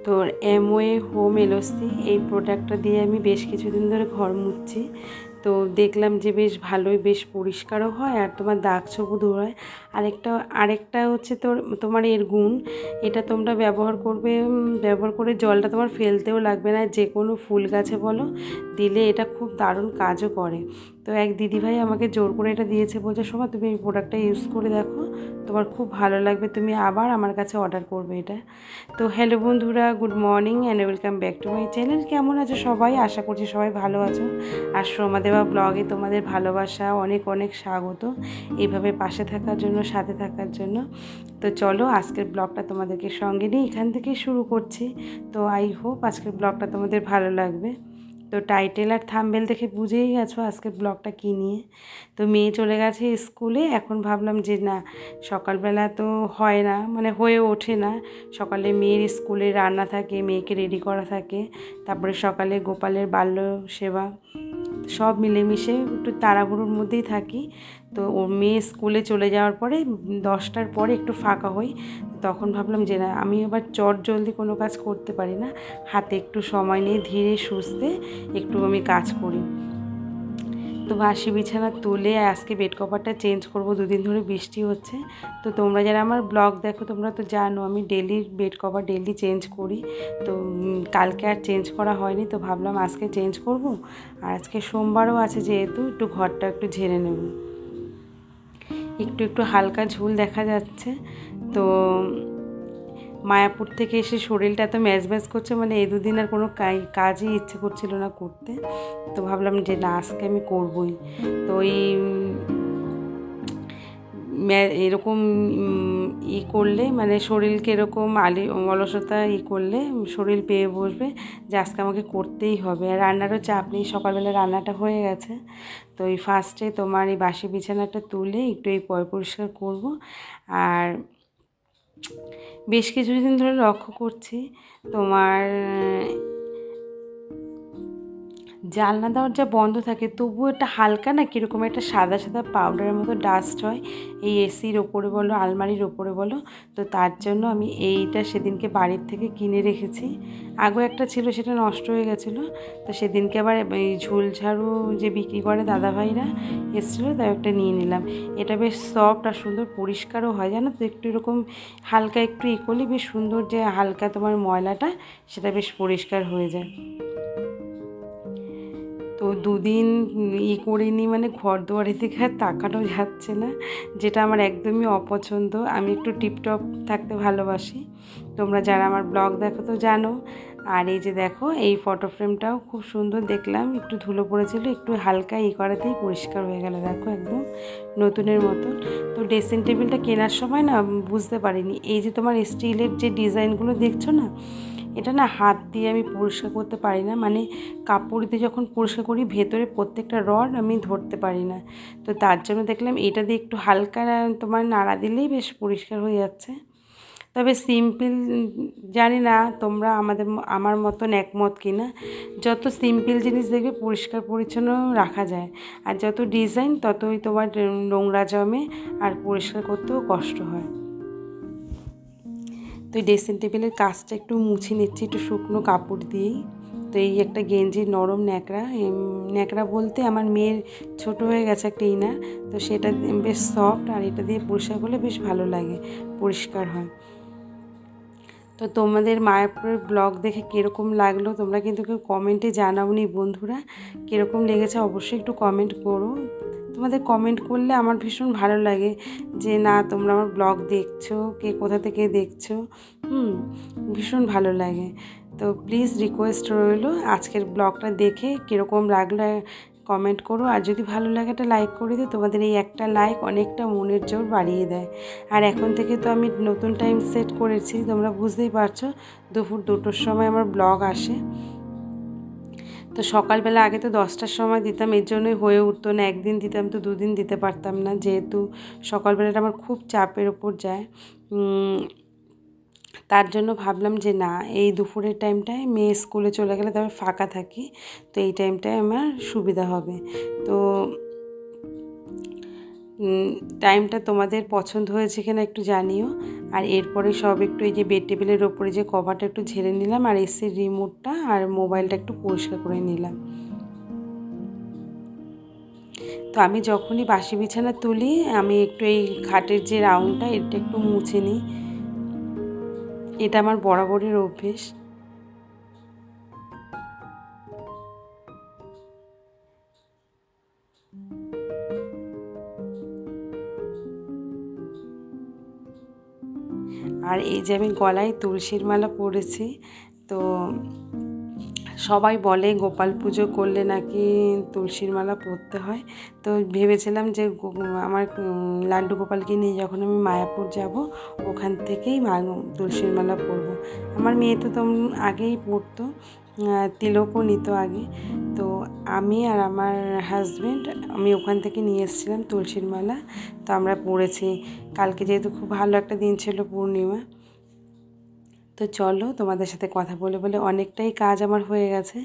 তো Amway home LOC এই প্রোডাক্টটা দিয়ে আমি বেশ কিছুদিন ধরে ঘর মুছছি। তো দেখলাম যে বেশ ভালোই, বেশ পরিষ্কারও হয় আর তোমার দাগ ছোপও দূর হয়। আরেকটা হচ্ছে তোমার এর গুণ, এটা তোমরা ব্যবহার করে জলটা তোমার ফেলতেও লাগবে না, যে কোনো ফুল গাছে বলো দিলে এটা খুব দারুণ কাজও করে। তো এক দিদিভাই আমাকে জোর করে এটা দিয়েছে, বলছে সোমা তুমি এই প্রোডাক্টটা ইউজ করে দেখো, তোমার খুব ভালো লাগবে, তুমি আবার আমার কাছে অর্ডার করবে এটা। তো হ্যালো বন্ধুরা, good morning and welcome back to my channel. কেমন আছো সবাই? আশা করছি সবাই ভালো আছো। আর সোমা দেওয়া ব্লগে তোমাদের ভালোবাসা, অনেক অনেক স্বাগত এইভাবে পাশে থাকার জন্য, সাথে থাকার জন্য। তো চলো আজকের ব্লগটা তোমাদেরকে সঙ্গে নিয়ে এখান থেকে শুরু করছি। তো আই হোপ আজকের ব্লগটা তোমাদের ভালো লাগবে। তো টাইটেল আর থাম্বনেল দেখে বুঝেই গেছো আজকের ব্লগটা কী নিয়ে। তো মেয়ে চলে গেছে স্কুলে, এখন ভাবলাম যে না, সকালবেলা তো হয় না, মানে হয়ে ওঠে না। সকালে মেয়ের স্কুলে রান্না থাকে, মেয়েকে রেডি করা থাকে, তারপরে সকালে গোপালের বাল্য সেবা, সব মিলেমিশে একটু তাড়াহুড়োর মধ্যেই থাকি। তো ও মেয়ে স্কুলে চলে যাওয়ার পরে 10টার পরে একটু ফাঁকা হই। তখন ভাবলাম যে না, আমি এবার জলদি কোনো কাজ করতে পারি না, হাতে একটু সময় নিয়ে ধীরে সুস্থে একটু আমি কাজ করি। তো বাসি বিছানা তুলে আজকে বেড কভারটা চেঞ্জ করব, দুদিন ধরে বৃষ্টি হচ্ছে। তো তোমরা যারা আমার ব্লগ দেখো তোমরা তো জানো আমি daily bed cover daily change করি। তো কালকে আর চেঞ্জ করা হয়নি, তো ভাবলাম আজকে চেঞ্জ করব। আর আজকে সোমবারও আছে যেহেতু, একটু ঘরটা একটু ঝেড়ে নেব। একটু হালকা ঝুল দেখা যাচ্ছে। তো মায়াপুর থেকে এসে শরীরটা এত ম্যাজ করছে, মানে এই দুদিন আর কোনো কাজই ইচ্ছে করছিল না করতে। তো ভাবলাম যে না, আজকে আমি করবই। তো এরকম করলে মানে শরীরকে এরকম অলসতা করলে শরীর পেয়ে বসবে যে আজকে আমাকে করতেই হবে। আর রান্নারও চাপ নেই, সকালবেলা রান্নাটা হয়ে গেছে। তো এই ফার্স্টে তোমার এই বাসি বিছানাটা তুলে একটু এই পরিষ্কার করব। আর বেশ কিছুদিন ধরে লক্ষ্য করছি তোমার জানলা দরজা বন্ধ থাকে, তবুও একটা হালকা না কীরকম একটা সাদা সাদা পাউডারের মতো ডাস্ট হয় এই এসির ওপরে বলো, আলমারির ওপরে বলো। তো তার জন্য আমি এইটা সেদিনকে বাড়ির থেকে কিনে রেখেছি। আগেও একটা ছিল, সেটা নষ্ট হয়ে গেছিলো। তো সেদিনকে আবার এই ঝুলঝাড়ু যে বিক্রি করে দাদাভাইরা এসেছিলো, তাই একটা নিয়ে নিলাম। এটা বেশ সফট আর সুন্দর, পরিষ্কারও হয় জানো তো। একটু এরকম হালকা একটু করলে বেশ সুন্দর, যে হালকা তোমার ময়লাটা সেটা বেশ পরিষ্কার হয়ে যায়। তো দুদিন করিনি, মানে ঘর দুয়ারের দিকে আর তাকানো যাচ্ছে না, যেটা আমার একদমই অপছন্দ। আমি একটু টিপটপ থাকতে ভালোবাসি, তোমরা যারা আমার ব্লগ দেখো তো জানো। আর এই যে দেখো, এই ফটো ফ্রেমটাও খুব সুন্দর দেখলাম, একটু ধুলো পড়েছিল, একটু হালকা করাতেই পরিষ্কার হয়ে গেল, দেখো একদম নতুনের মতো। তো ড্রেসিং টেবিলটা কেনার সময় না বুঝতে পারিনি, এই যে তোমার স্টিলের যে ডিজাইনগুলো দেখছো না, এটা না হাত দিয়ে আমি পরিষ্কার করতে পারি না, মানে কাপড় দিয়ে যখন পরিষ্কার করি ভেতরে প্রত্যেকটা রড আমি ধরতে পারি না। তো তার জন্য দেখলাম এটা দিয়ে একটু হালকা তোমার নাড়া দিলেই বেশ পরিষ্কার হয়ে যাচ্ছে। তবে সিম্পল, জানি না তোমরা আমার মতন একমত কিনা, যত সিম্পল জিনিস দেখবে পরিষ্কার পরিচ্ছন্ন রাখা যায়, আর যত ডিজাইন ততই তোমার নোংরা জমে আর পরিষ্কার করতেও কষ্ট হয়। তো এই ড্রেসিং টেবিলের কাজটা একটু মুছে নিচ্ছি একটু শুকনো কাপড় দিয়েই। তো এই একটা গেঞ্জি নরম ন্যাকড়া বলতে আমার মেয়ের ছোট হয়ে গেছে একটা ইনার, তো সেটা বেশ সফট, আর এটা দিয়ে পরিষ্কার করলে বেশ ভালো লাগে, পরিষ্কার হয়। তো তোমাদের মায়াপুরের ব্লগ দেখে কীরকম লাগলো তোমরা কিন্তু কেউ কমেন্টে জানাওনি বন্ধুরা, কীরকম লেগেছে অবশ্যই একটু কমেন্ট করো। তোমাদের কমেন্ট করলে আমার ভীষণ ভালো লাগে যে না, তোমরা আমার ব্লগ দেখছো, কে কোথা থেকে দেখছো, ভীষণ ভালো লাগে। তো প্লিজ রিকোয়েস্ট রইলো, আজকের ব্লগটা দেখে কীরকম লাগলো কমেন্ট করো, আর যদি ভালো লাগে একটা লাইক করে দিও। তোমাদের এই একটা লাইক অনেকটা মনের জোর বাড়িয়ে দেয়। আর এখন থেকে তো আমি নতুন টাইম সেট করেছি, তোমরা বুঝতেই পারছো, দুপুর 2টোর সময় আমার ব্লগ আসে। তো সকালবেলা আগে তো 10টার সময় দিতাম, এর জন্যই হয়ে উঠতো না, একদিন দিতাম তো দুদিন দিতে পারতাম না, যেহেতু সকালবেলাটা আমার খুব চাপের ওপর যায়। তার জন্য ভাবলাম যে না, এই দুপুরের টাইমটায় মেয়ে স্কুলে চলে গেলে তবে ফাঁকা থাকি, তো এই টাইমটায় আমার সুবিধা হবে। তো টাইমটা তোমাদের পছন্দ হয়েছে কিনা একটু জানিও। আর এরপরে সব একটু এই যে বেড টেবিলের ওপরে যে কভারটা একটু ঝেড়ে নিলাম, আর এসির রিমোটটা আর মোবাইলটা একটু পরিষ্কার করে নিলাম। তো আমি যখনই বাসি বিছানা তুলি আমি একটু এই খাটের যে রাউন্ডটা এটা একটু মুছে নিই, এটা আমার বরাবরের অভ্যেস। আর এই যে আমি গলায় তুলসীর মালা পরেছি, তো সবাই বলে গোপাল পুজো করলে নাকি তুলসীর মালা পরতে হয়। তো ভেবেছিলাম যে আমার লাড্ডু গোপালকে নিয়ে যখন আমি মায়াপুর যাব ওখান থেকেই তুলসীর মালা পরবো। আমার মেয়ে তো আগেই পরতো, তিলকও নিত আগে। তো আমি আর আমার হাজব্যান্ড আমি ওখান থেকে নিয়ে এসেছিলাম তুলসীর মালা, তো আমরা পরেছি। কালকে যেহেতু খুব ভালো একটা দিন ছিল, পূর্ণিমা। তো চলো তোমাদের সাথে কথা বলে বলে অনেকটাই কাজ আমার হয়ে গেছে।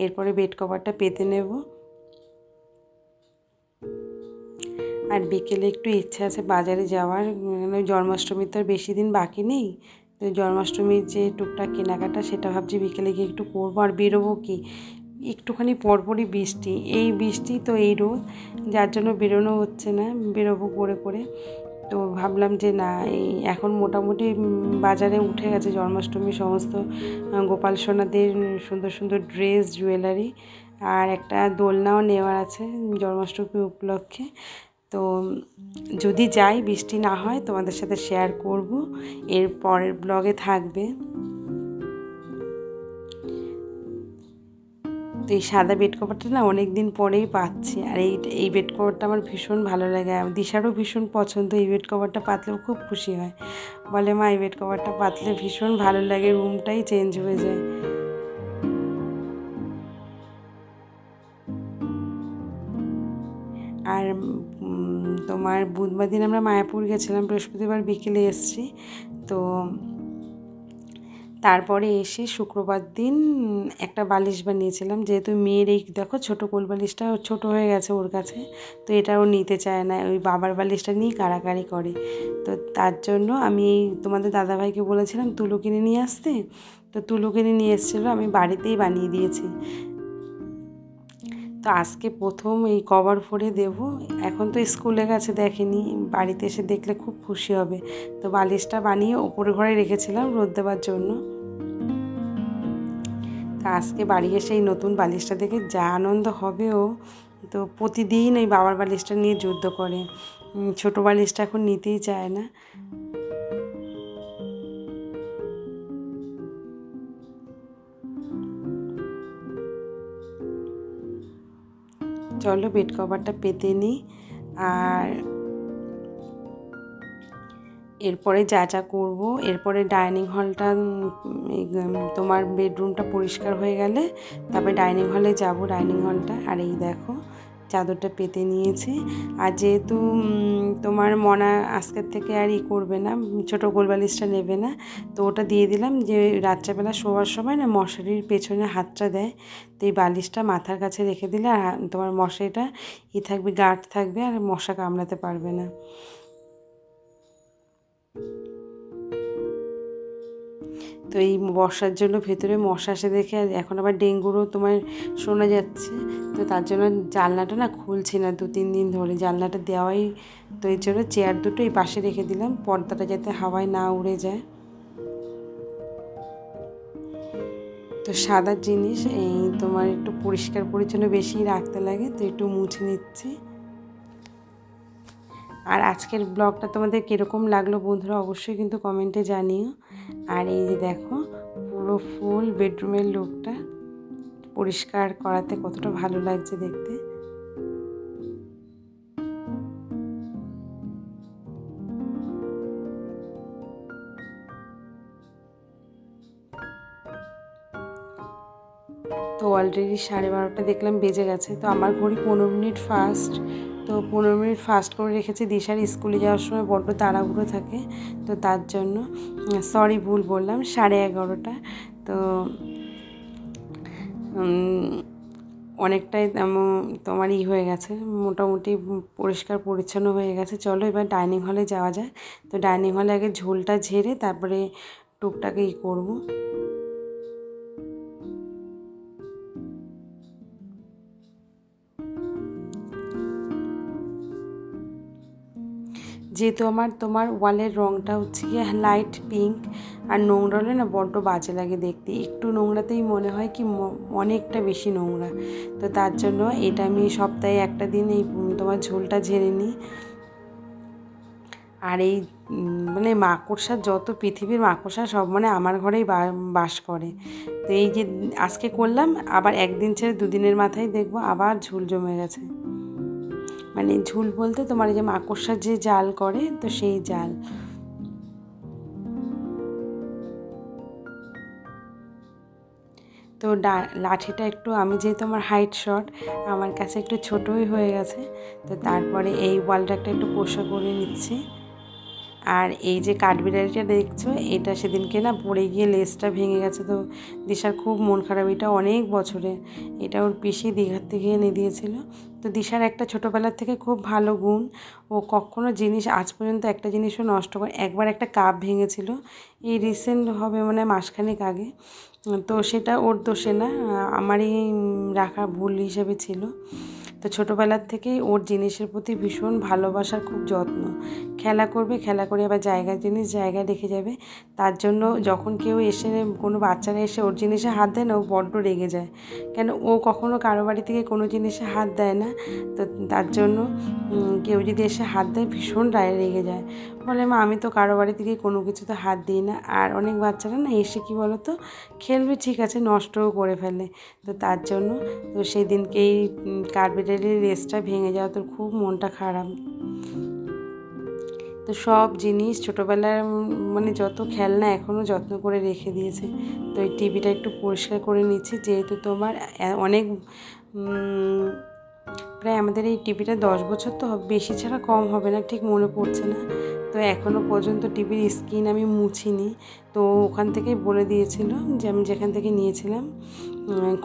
এরপরে বেড কভারটা পেতে নেব। আর বিকেলে একটু ইচ্ছা আছে বাজারে যাওয়ার, জন্মাষ্টমীর তো আর বেশি দিন বাকি নেই। তো জন্মাষ্টমীর যে টুকটাক কেনাকাটা সেটা ভাবছি বিকেলে গিয়ে একটু করবো। আর বেরোবো কি, একটুখানি পরপরই বৃষ্টি, এই বৃষ্টি তো এই রোদ, যার জন্য বেরোনো হচ্ছে না, বেরোবো করে করে। তো ভাবলাম যে না, এই এখন মোটামুটি বাজারে উঠে গেছে জন্মাষ্টমীর সমস্ত গোপাল সোনাদের সুন্দর সুন্দর ড্রেস, জুয়েলারি, আর একটা দোলনাও নেওয়ার আছে জন্মাষ্টমী উপলক্ষে। তো যদি যাই, বৃষ্টি না হয়, তোমাদের সাথে শেয়ার করব, এর পরের ব্লগে থাকবে। তো এই সাদা বেড কভারটা না অনেক দিন পরেই পাচ্ছি, আর এই বেড কভারটা আমার ভীষণ ভালো লাগে। দিশারও ভীষণ পছন্দ, এই বেড কভারটা পাতলেও খুব খুশি হয়, বলে মা এই বেড কভারটা পাতলে ভীষণ ভালো লাগে, রুমটাই চেঞ্জ হয়ে যায়। আর তোমার বুধবার দিন আমরা মায়াপুর গেছিলাম, বৃহস্পতিবার বিকেলে এসেছি। তো তারপরে এসে শুক্রবার দিন একটা বালিশ বানিয়েছিলাম, যেহেতু মেয়ের এই দেখো ছোটো কোল বালিশটা ছোটো হয়ে গেছে ওর কাছে, তো এটাও নিতে চায় না, ওই বাবার বালিশটা নিয়ে কাড়াকাড়ি করে। তো তার জন্য আমি তোমাদের দাদাভাইকে বলেছিলাম তুলো কিনে নিয়ে আসতে, তো তুলো কিনে নিয়ে এসেছিলো, আমি বাড়িতেই বানিয়ে দিয়েছি। তো আজকে প্রথম এই কভার ভরে দেব। এখন তো স্কুলে গেছে, দেখেনি, বাড়িতে এসে দেখলে খুব খুশি হবে। তো বালিশটা বানিয়ে ওপরে ঘরে রেখেছিলাম রোদ দেওয়ার জন্য। তা আজকে বাড়ি এসে এই নতুন বালিশটা দেখে যা আনন্দ হবে ও, তো প্রতিদিন ওই বাবার বালিশটা নিয়ে যুদ্ধ করে, ছোটো বালিশটা এখন নিতেই চায় না। চলো বেড কভারটা পেতে নিই। আর এরপরে যা যা করবো, এরপরে ডাইনিং হলটা তোমার বেডরুমটা পরিষ্কার হয়ে গেলে তারপরে ডাইনিং হলে যাব, ডাইনিং হলটা। আর এই দেখো চাদরটা পেতে নিয়েছি। আর যেহেতু তোমার মনা আজকের থেকে আর করবে না, ছোটো গোলবালিশটা নেবে না, তো ওটা দিয়ে দিলাম, যে রাত্রেবেলা শোয়ার সময় না মশারির পেছনে হাতটা দেয়, তো এই বালিশটা মাথার কাছে রেখে দিলে আর তোমার মশারিটা থাকবে, গার্ড থাকবে, আর মশা কামড়াতে পারবে না। তো এই বর্ষার জন্য ভেতরে মশা আসে দেখে, আর এখন আবার ডেঙ্গুরও তোমার শোনা যাচ্ছে, তো তার জন্য জানলাটা না খুলছি না 2-3 দিন ধরে, জানলাটা দেওয়াই। তো এই জন্য চেয়ার দুটো এই পাশে রেখে দিলাম, পর্দাটা যাতে হাওয়ায় না উড়ে যায়। তো সাদা জিনিস এই তোমার একটু পরিষ্কার পরিচ্ছন্ন বেশি রাখতে লাগে, তো একটু মুছে নিচ্ছি। আর আজকের ব্লগটা তোমাদের কীরকম লাগলো বন্ধুরা অবশ্যই কিন্তু কমেন্টে জানিও। আর এই যে দেখো পুরো ফুল বেডরুমের লুকটা পরিষ্কার করাতে কতটা ভালো লাগছে দেখতে। তো অলরেডি 12:30 দেখলাম বেজে গেছে, তো আমার ঘড়ি 15 মিনিট ফাস্ট, তো 15 মিনিট ফাস্ট করে রেখেছি। দিশার স্কুলে যাওয়ার সময় বড্ড তাড়াহুড়ো থাকে, তো তার জন্য সরি ভুল বললাম, 11:30। তো অনেকটাই তোমার হয়ে গেছে, মোটামুটি পরিষ্কার পরিচ্ছন্ন হয়ে গেছে। চলো এবার ডাইনিং হলে যাওয়া যায়। তো ডাইনিং হলে আগে ঝোলটা ঝেড়ে তারপরে টুকটাকে করব। যেহেতু তোমার ওয়ালের রঙটা হচ্ছে গিয়ে লাইট পিঙ্ক, আর নোংরা হলে না বড্ড বাজে লাগে দেখতে, একটু নোংরাতেই মনে হয় কি অনেকটা বেশি নোংরা। তো তার জন্য এটা আমি সপ্তাহে একটা দিন এই তোমার ঝোলটা ঝেড়ে নিই। আর এই মানে মাকড়সা, যত পৃথিবীর মাকড়সা সব মানে আমার ঘরেই বাস করে। তো এই যে আজকে করলাম, আবার একদিন ছেড়ে দুদিনের মাথায় দেখবো আবার ঝুল জমে গেছে। মানে ঝুল বলতে তোমার এই যে মাকড়সার যে জাল করে, তো সেই জাল। তো লাঠিটা একটু, আমি যেহেতু আমার হাইট শর্ট, আমার কাছে একটু ছোটই হয়ে গেছে। তো তারপরে এই ওয়ালটাকে একটু পোষা করে নিচ্ছি। আর এই যে কাঠবিড়ালিটা দেখছো, এটা সেদিনকে না পড়ে গিয়ে লেজটা ভেঙে গেছে। তো দিশার খুব মন খারাপ, এটা অনেক বছরে, এটা ওর পিসি দীঘার থেকে এনে দিয়েছিল। তো দিশার একটা ছোটোবেলার থেকে খুব ভালো গুণ, ও কখনো জিনিস আজ পর্যন্ত একটা জিনিসও নষ্ট করে। একবার একটা কাপ ভেঙেছিল, এই রিসেন্ট হবে মানে মাসখানেক আগে। তো সেটা ওর দোষে না, আমারই রাখা ভুল হিসেবে ছিল। তো ছোটোবেলার থেকেই ওর জিনিসের প্রতি ভীষণ ভালোবাসার, খুব যত্ন। খেলা করবে, খেলা করে আবার জায়গার জিনিস জায়গায় রেখে যাবে। তার জন্য যখন কেউ এসে, কোনো বাচ্চারা এসে ওর জিনিসে হাত দেয় না, ও বড্ড রেগে যায়। কেন, ও কখনো কারো বাড়ি থেকে কোনো জিনিসে হাত দেয় না। তো তার জন্য কেউ যদি এসে হাত দেয় ভীষণ রেগে যায়, বলে মা আমি তো কারো বাড়ি থেকে কোনো কিছুতে হাত দিই না। আর অনেক বাচ্চারা না এসে কী বলো তো, খেলবে ঠিক আছে, নষ্টও করে ফেলে। তো তার জন্য তো সেই দিনকে এই কাঠবিড়ালির লেজটা ভেঙে যাওয়া, তোর খুব মনটা খারাপ। তো সব জিনিস ছোটোবেলার মানে যত খেলনা এখনও যত্ন করে রেখে দিয়েছে। তো এই টিভিটা একটু পরিষ্কার করে নিচ্ছি, যেহেতু তোমার অনেক প্রায় আমাদের এই টিভিটা 10 বছর তো বেশি ছাড়া কম হবে না, ঠিক মনে পড়ছে না। তো এখনও পর্যন্ত টিভির স্ক্রিন আমি মুছিনি। তো ওখান থেকেই বলে দিয়েছিল, যে আমি যেখান থেকে নিয়েছিলাম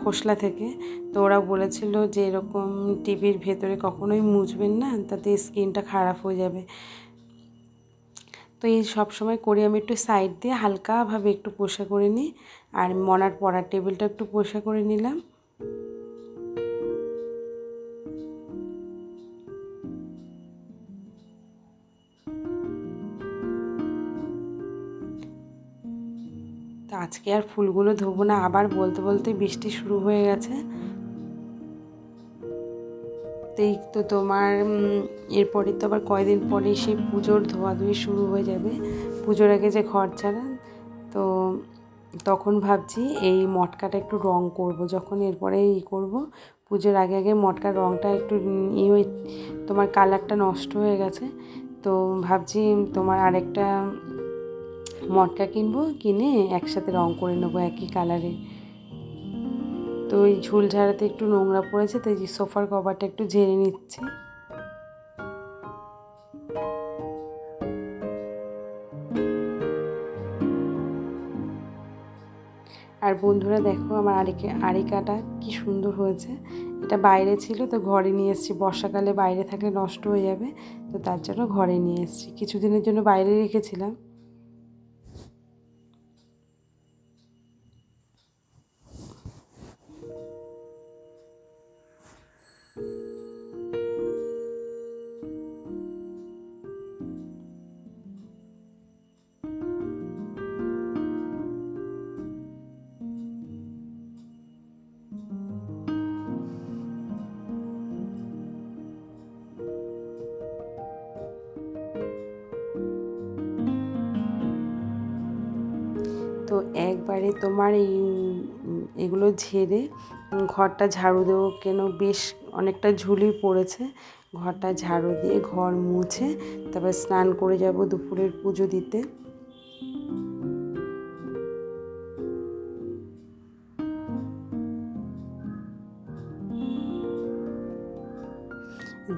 খোসলা থেকে, তো ওরা বলেছিল যে এরকম টিভির ভেতরে কখনোই মুছবেন না, তাতে স্ক্রিনটা খারাপ হয়ে যাবে। তো এই সব সময় করি আমি, একটু সাইড দিয়ে হালকাভাবে একটু পোষা করে নিই। আর মনার পড়ার টেবিলটা একটু পোষা করে নিলাম। তো আজকে আর ফুলগুলো ধোবো না, আবার বলতে বলতে বৃষ্টি শুরু হয়ে গেছে। তো এই তো তোমার এরপরে তো আবার কয়দিন পরেই সেই পুজোর ধোয়াধুয়ি শুরু হয়ে যাবে, পুজোর আগে যে ঘর ছাড়া। তো তখন ভাবছি এই মটকাটা একটু রং করব, যখন এরপরে করব পুজোর আগে আগে মটকার রংটা একটু তোমার কালারটা নষ্ট হয়ে গেছে। তো ভাবছি তোমার আরেকটা মটকা কিনবো, কিনে একসাথে রং করে নেবো একই কালারে। তো ওই ঝুল ঝাড়াতে একটু নোংরা পড়েছে, তো এই সোফার কভারটা একটু ঝেড়ে নিচ্ছি। আর বন্ধুরা দেখো, আমার আরিকাটা কি সুন্দর হয়েছে। এটা বাইরে ছিল, তো ঘরে নিয়ে এসেছি। বর্ষাকালে বাইরে থাকলে নষ্ট হয়ে যাবে, তো তার জন্য ঘরে নিয়ে এসেছি। কিছুদিনের জন্য বাইরে রেখেছিলাম। তো একবারে তোমার এগুলো ঝেড়ে ঘরটা ঝাড়ু দেবো, কেন বেশ অনেকটা ঝুলি পড়েছে। ঘরটা ঝাড়ু দিয়ে ঘর মুছে তারপর স্নান করে যাব দুপুরের পুজো দিতে।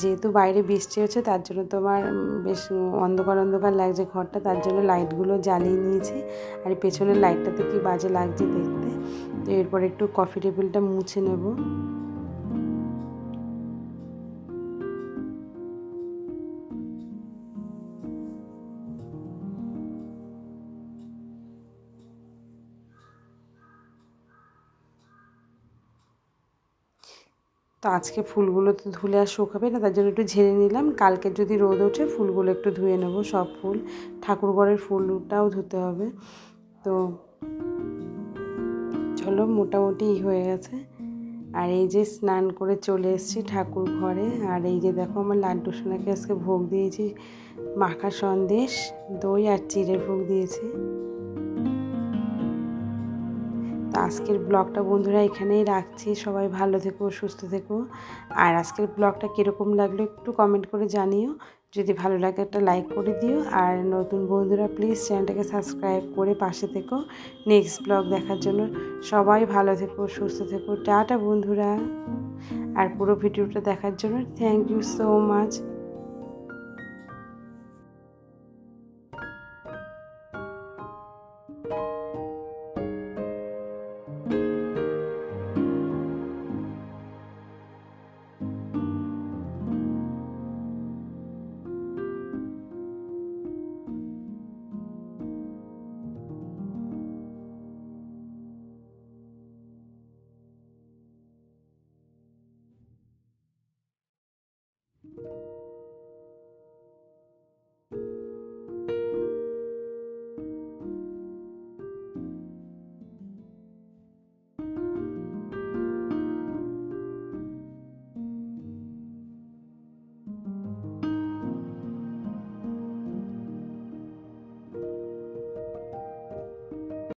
যেহেতু বাইরে বৃষ্টি হচ্ছে, তার জন্য তোমার বেশ অন্ধকার অন্ধকার লাগছে ঘরটা, তার জন্য লাইটগুলো জ্বালিয়ে নিয়েছি। আর পেছনের লাইটটাতে কি বাজে লাগছে দেখতে। তো এরপর একটু কফি টেবিলটা মুছে নেব। তো আজকে ফুলগুলো তো ধুলে আর শুকাবে না, তার জন্য একটু ঝেড়ে নিলাম। কালকে যদি রোদ ওঠে ফুলগুলো একটু ধুয়ে নেব, সব ফুল, ঠাকুরঘরের ফুলটাও ধুতে হবে। তো চলো, মোটামুটি হয়ে গেছে। আর এই যে স্নান করে চলে এসেছি ঠাকুর ঘরে। আর এই যে দেখো আমার লাড্ডু সোনাকে আজকে ভোগ দিয়েছি, মাখা সন্দেশ, দই আর চিড়ের ভোগ দিয়েছি। তো আজকের ব্লগটা বন্ধুরা এখানেই রাখছি। সবাই ভালো থেকো, সুস্থ থেকো। আর আজকের ব্লগটা কীরকম লাগলো একটু কমেন্ট করে জানিও। যদি ভালো লাগে একটা লাইক করে দিও। আর নতুন বন্ধুরা প্লিজ চ্যানেলটাকে সাবস্ক্রাইব করে পাশে থেকো নেক্সট ব্লগ দেখার জন্য। সবাই ভালো থেকো, সুস্থ থেকো। টাটা বন্ধুরা। আর পুরো ভিডিওটা দেখার জন্য থ্যাংক ইউ সো মাচ।